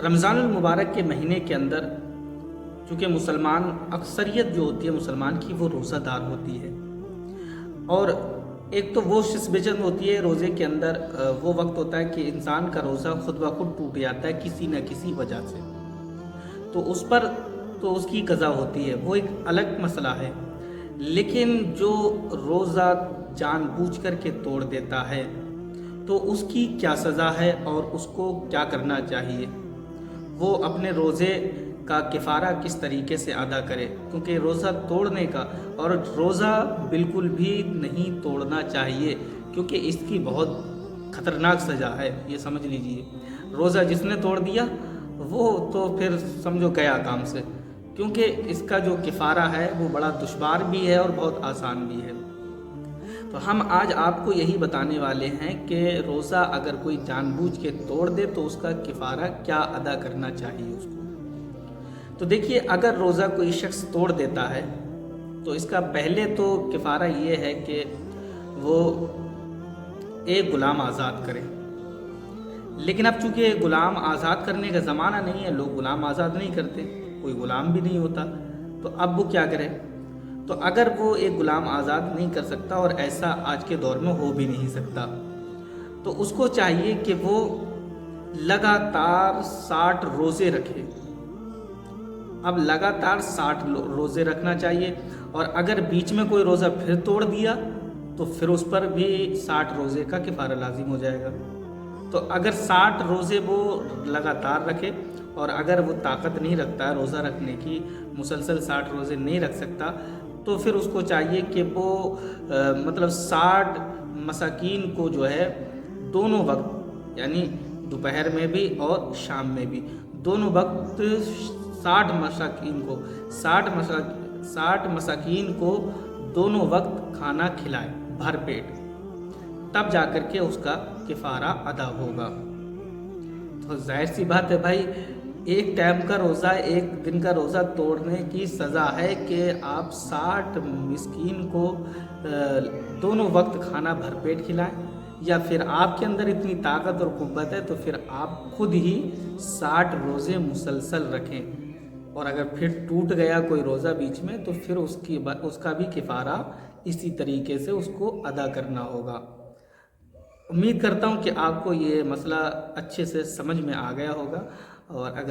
رمضان المبارک کے مہینے کے اندر چونکہ مسلمان اکثریت جو ہوتی ہے مسلمان کی وہ روزہ دار ہوتی ہے، اور ایک تو وہ شسبجن ہوتی ہے روزے کے اندر وہ وقت ہوتا ہے کہ انسان کا روزہ خود بخود ٹوٹ جاتا ہے کسی نہ کسی وجہ سے، تو اس پر تو اس کی قضا ہوتی ہے، وہ ایک الگ مسئلہ ہے۔ لیکن جو روزہ جان بوجھ کر کے توڑ دیتا ہے تو اس کی کیا سزا ہے اور اس کو کیا کرنا چاہیے، وہ اپنے روزے کا کفارہ کس طریقے سے ادا کرے، کیونکہ روزہ توڑنے کا اور روزہ بالکل بھی نہیں توڑنا چاہیے، کیونکہ اس کی بہت خطرناک سزا ہے، یہ سمجھ لیجئے۔ روزہ جس نے توڑ دیا وہ تو پھر سمجھو گیا کام سے، کیونکہ اس کا جو کفارہ ہے وہ بڑا دشوار بھی ہے اور بہت آسان بھی ہے۔ تو ہم آج آپ کو یہی بتانے والے ہیں کہ روزہ اگر کوئی جان بوجھ کے توڑ دے تو اس کا کفارہ کیا ادا کرنا چاہیے اس کو۔ تو دیکھیے، اگر روزہ کوئی شخص توڑ دیتا ہے تو اس کا پہلے تو کفارہ یہ ہے کہ وہ ایک غلام آزاد کرے، لیکن اب چونکہ غلام آزاد کرنے کا زمانہ نہیں ہے، لوگ غلام آزاد نہیں کرتے، کوئی غلام بھی نہیں ہوتا، تو اب وہ کیا کرے؟ تو اگر وہ ایک غلام آزاد نہیں کر سکتا، اور ایسا آج کے دور میں ہو بھی نہیں سکتا، تو اس کو چاہیے کہ وہ لگاتار 60 روزے رکھے۔ اب لگاتار 60 روزے رکھنا چاہیے، اور اگر بیچ میں کوئی روزہ پھر توڑ دیا تو پھر اس پر بھی 60 روزے کا کفارہ لازم ہو جائے گا۔ تو اگر 60 روزے وہ لگاتار رکھے، اور اگر وہ طاقت نہیں رکھتا ہے روزہ رکھنے کی، مسلسل 60 روزے نہیں رکھ سکتا، تو پھر اس کو چاہیے کہ وہ 60 مساکین کو جو ہے دونوں وقت، یعنی دوپہر میں بھی اور شام میں بھی، دونوں وقت 60 مساکین کو دونوں وقت کھانا کھلائے بھر پیٹ، تب جا کر کے اس کا کفارہ ادا ہوگا۔ تو ظاہر سی بات ہے بھائی، ایک ٹائم کا روزہ، ایک دن کا روزہ توڑنے کی سزا ہے کہ آپ 60 مسکین کو دونوں وقت کھانا بھر پیٹ کھلائیں، یا پھر آپ کے اندر اتنی طاقت اور قوت ہے تو پھر آپ خود ہی 60 روزے مسلسل رکھیں، اور اگر پھر ٹوٹ گیا کوئی روزہ بیچ میں تو پھر اس کا بھی کفارہ اسی طریقے سے اس کو ادا کرنا ہوگا۔ امید کرتا ہوں کہ آپ کو یہ مسئلہ اچھے سے سمجھ میں آ گیا ہوگا، اور اگر